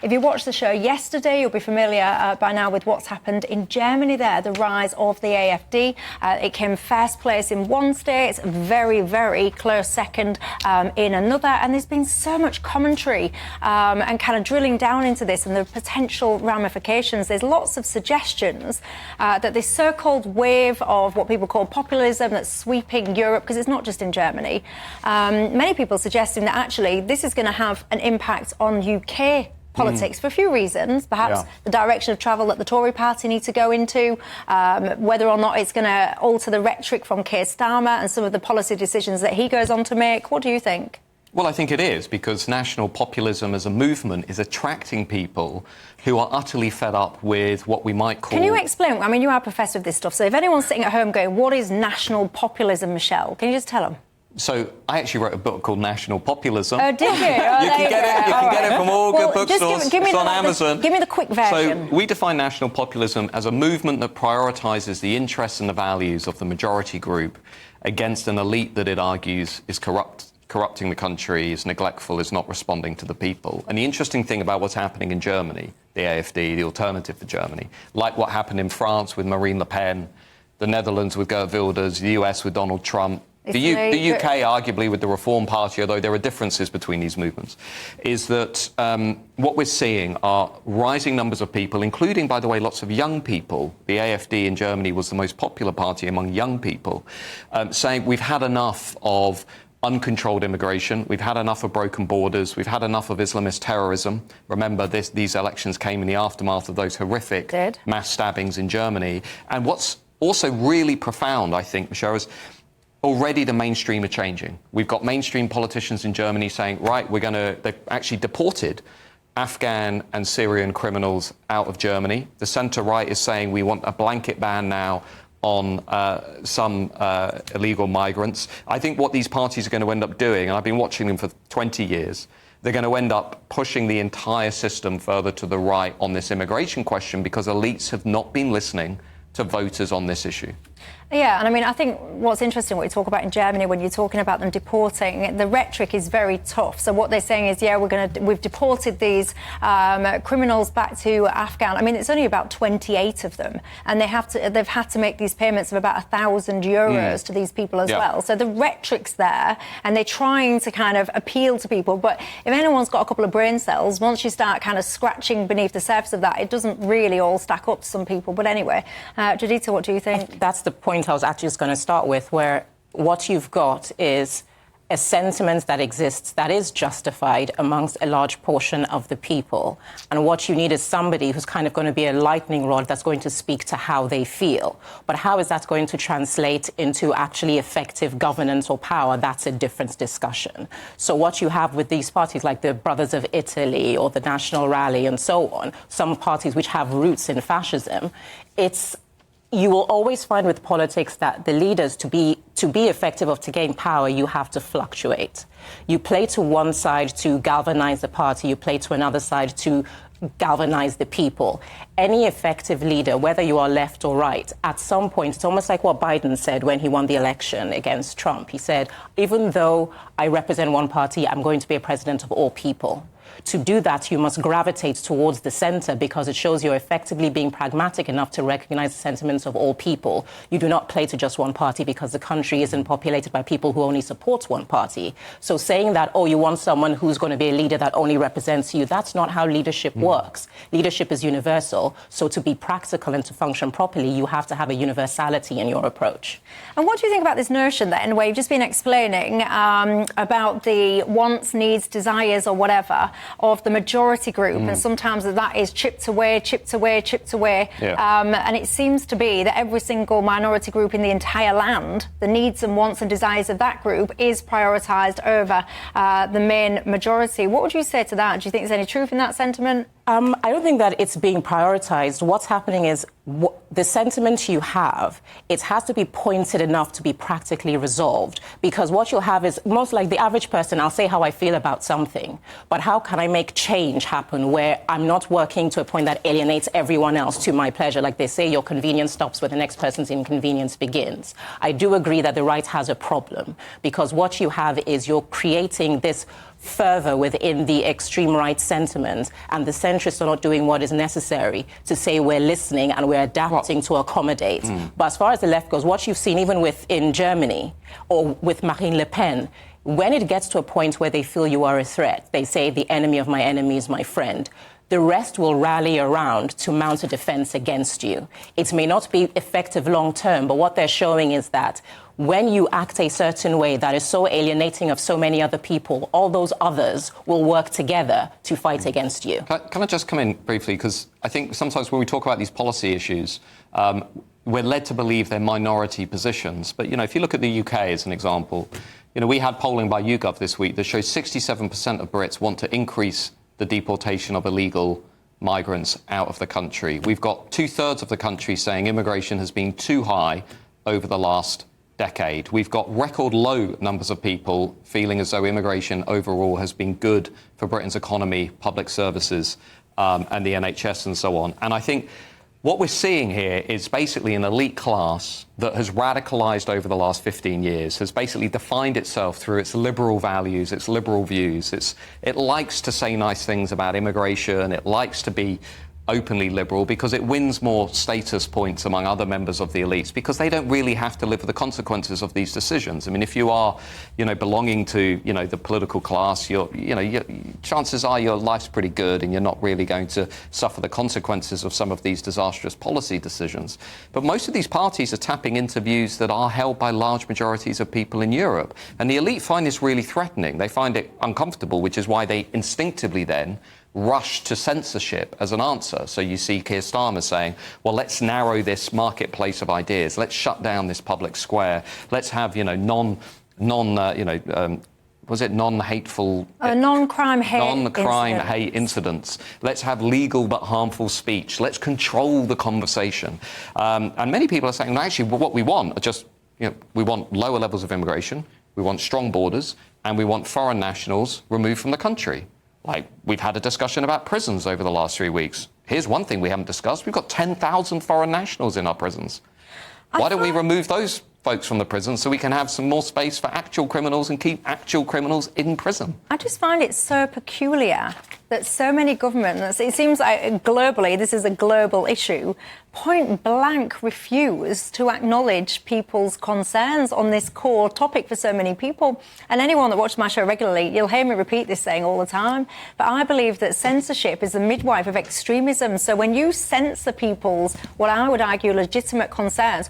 If you watched the show yesterday, you'll be familiar by now with what's happened in Germany there, the rise of the AfD. It came first place in one state, very, very close second in another. And there's been so much commentary and kind of drilling down into this and the potential ramifications. There's lots of suggestions that this so-called wave of what people call populism that's sweeping Europe, because it's not just in Germany, many people suggesting that actually this is going to have an impact on UK politics for a few reasons. Perhaps the direction of travel that the Tory party need to go into, whether or not it's going to alter the rhetoric from Keir Starmer and some of the policy decisions that he goes on to make. What do you think? Well, I think it is, because national populism as a movement is attracting people who are utterly fed up with what we might call... Can you explain? I mean, you are a professor of this stuff, so if anyone's sitting at home going, what is national populism, Michelle? Can you just tell them? So I actually wrote a book called National Populism. Oh, did you? You can get it from all good bookstores. It's on Amazon. Give me the quick version. So we define national populism as a movement that prioritises the interests and the values of the majority group against an elite that it argues is corrupting the country, is neglectful, is not responding to the people. And the interesting thing about what's happening in Germany, the AfD, the alternative for Germany, like what happened in France with Marine Le Pen, the Netherlands with Geert Wilders, the US with Donald Trump, the UK, arguably, with the Reform Party, although there are differences between these movements, is that what we're seeing are rising numbers of people, including, by the way, lots of young people. The AfD in Germany was the most popular party among young people, saying we've had enough of uncontrolled immigration, we've had enough of broken borders, we've had enough of Islamist terrorism. Remember, these elections came in the aftermath of those horrific mass stabbings in Germany. And what's also really profound, I think, Michelle, is already the mainstream are changing. We've got mainstream politicians in Germany saying, right, they've actually deported Afghan and Syrian criminals out of Germany. The centre-right is saying we want a blanket ban now on some illegal migrants. I think what these parties are going to end up doing, and I've been watching them for 20 years, they're going to end up pushing the entire system further to the right on this immigration question because elites have not been listening to voters on this issue. Yeah, and I mean, I think what's interesting, what you talk about in Germany when you're talking about them deporting, the rhetoric is very tough. So what they're saying is, yeah, we've deported these criminals back to Afghan. I mean, it's only about 28 of them, and they've had to make these payments of about €1,000 to these people as well. So the rhetoric's there, and they're trying to kind of appeal to people. But if anyone's got a couple of brain cells, once you start kind of scratching beneath the surface of that, it doesn't really all stack up to some people. But anyway, Juditha, what do you think? That's the point I was actually just going to start with, where what you've got is a sentiment that exists that is justified amongst a large portion of the people. And what you need is somebody who's kind of going to be a lightning rod that's going to speak to how they feel. But how is that going to translate into actually effective governance or power? That's a different discussion. So what you have with these parties like the Brothers of Italy or the National Rally and so on, some parties which have roots in fascism, you will always find with politics that the leaders, to be effective to gain power, you have to fluctuate. You play to one side to galvanize the party, you play to another side to galvanize the people. Any effective leader, whether you are left or right, at some point, it's almost like what Biden said when he won the election against Trump. He said, even though I represent one party, I'm going to be a president of all people. To do that, you must gravitate towards the centre because it shows you're effectively being pragmatic enough to recognise the sentiments of all people. You do not play to just one party because the country isn't populated by people who only support one party. So saying that, oh, you want someone who's going to be a leader that only represents you, that's not how leadership works. Leadership is universal. So to be practical and to function properly, you have to have a universality in your approach. And what do you think about this notion then, where you've just been explaining about the wants, needs, desires or whatever of the majority group, and sometimes that is chipped away, and it seems to be that every single minority group in the entire land, the needs and wants and desires of that group is prioritised over the main majority. What would you say to that? Do you think there's any truth in that sentiment? I don't think that it's being prioritised. What's happening is the sentiment you have, it has to be pointed enough to be practically resolved. Because what you'll have is, most like the average person, I'll say how I feel about something. But how can I make change happen where I'm not working to a point that alienates everyone else to my pleasure? Like they say, your convenience stops where the next person's inconvenience begins. I do agree that the right has a problem. Because what you have is you're creating this further within the extreme right sentiment, and the centrists are not doing what is necessary to say we're listening and we're adapting to accommodate. But as far as the left goes, what you've seen even in Germany or with Marine Le Pen, when it gets to a point where they feel you are a threat, they say the enemy of my enemy is my friend. The rest will rally around to mount a defense against you. It may not be effective long term, but what they're showing is that when you act a certain way that is so alienating of so many other people, all those others will work together to fight against you. Can I just come in briefly? Because I think sometimes when we talk about these policy issues, we're led to believe they're minority positions. But, if you look at the UK as an example, we had polling by YouGov this week that shows 67% of Brits want to increase the deportation of illegal migrants out of the country. We've got 2/3 of the country saying immigration has been too high over the last decade. We've got record low numbers of people feeling as though immigration overall has been good for Britain's economy, public services, and the NHS and so on. And I think what we're seeing here is basically an elite class that has radicalised over the last 15 years, has basically defined itself through its liberal values, its liberal views. It likes to say nice things about immigration. It likes to be openly liberal because it wins more status points among other members of the elites because they don't really have to live with the consequences of these decisions. I mean, if you are, belonging to, the political class, chances are your life's pretty good and you're not really going to suffer the consequences of some of these disastrous policy decisions. But most of these parties are tapping into views that are held by large majorities of people in Europe. And the elite find this really threatening. They find it uncomfortable, which is why they instinctively then rush to censorship as an answer. So you see Keir Starmer saying, well, let's narrow this marketplace of ideas. Let's shut down this public square. Let's have, non-hateful... non-crime hate incidents. Let's have legal but harmful speech. Let's control the conversation. And many people are saying, well, actually, what we want are just, we want lower levels of immigration, we want strong borders, and we want foreign nationals removed from the country. Like, we've had a discussion about prisons over the last 3 weeks. Here's one thing we haven't discussed. We've got 10,000 foreign nationals in our prisons. Why don't we remove those folks from the prison so we can have some more space for actual criminals and keep actual criminals in prison? I just find it so peculiar that so many governments, it seems like globally, this is a global issue, point blank refuse to acknowledge people's concerns on this core topic for so many people. And anyone that watches my show regularly, you'll hear me repeat this saying all the time. But I believe that censorship is the midwife of extremism. So when you censor people's, what I would argue, legitimate concerns,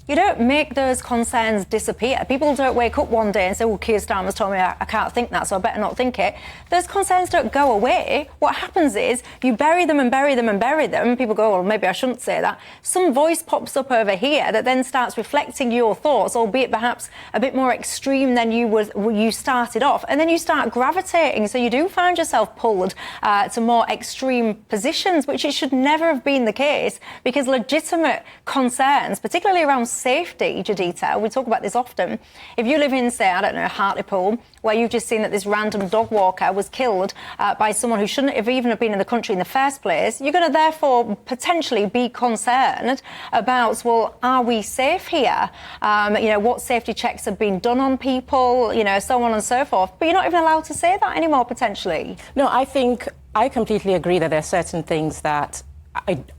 you don't make those concerns disappear. People don't wake up one day and say, well, Keir Starmer's told me I can't think that, so I better not think it. Those concerns don't go away. What happens is you bury them and bury them and bury them. People go, well, maybe I shouldn't say that. Some voice pops up over here that then starts reflecting your thoughts, albeit perhaps a bit more extreme than you started off. And then you start gravitating. So you do find yourself pulled to more extreme positions, which it should never have been the case, because legitimate concerns, particularly around safety, Judita, we talk about this often. If you live in, say, I don't know, Hartlepool, where you've just seen that this random dog walker was killed by someone who shouldn't have even have been in the country in the first place, you're going to therefore potentially be concerned about, well, are we safe here? What safety checks have been done on people, so on and so forth. But you're not even allowed to say that anymore, potentially. No, I think I completely agree that there are certain things that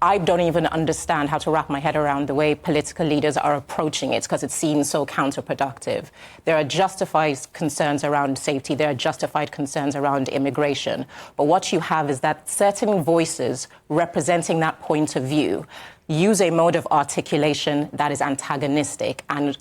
I don't even understand how to wrap my head around the way political leaders are approaching it, because it seems so counterproductive. There are justified concerns around safety. There are justified concerns around immigration. But what you have is that certain voices representing that point of view use a mode of articulation that is antagonistic and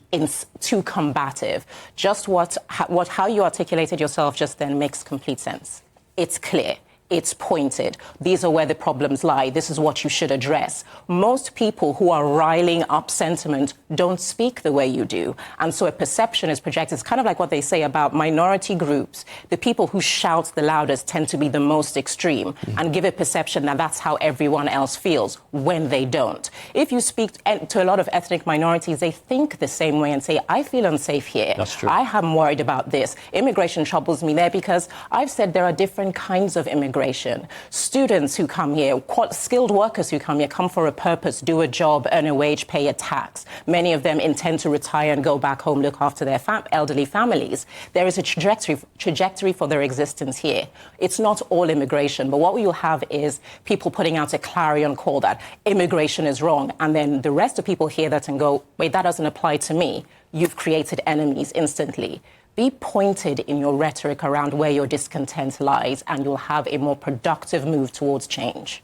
too combative. Just how you articulated yourself just then makes complete sense. It's clear. It's pointed. These are where the problems lie. This is what you should address. Most people who are riling up sentiment don't speak the way you do. And so a perception is projected. It's kind of like what they say about minority groups. The people who shout the loudest tend to be the most extreme and give a perception that that's how everyone else feels when they don't. If you speak to a lot of ethnic minorities, they think the same way and say, I feel unsafe here. That's true. I am worried about this. Immigration troubles me there because I've said there are different kinds of immigration. immigration. Students who come here, skilled workers who come here, come for a purpose, do a job, earn a wage, pay a tax. Many of them intend to retire and go back home, look after their elderly families. There is a trajectory for their existence here. It's not all immigration, but what we will have is people putting out a clarion call that immigration is wrong, and then the rest of people hear that and go, wait, that doesn't apply to me. You've created enemies instantly. Be pointed in your rhetoric around where your discontent lies, and you'll have a more productive move towards change.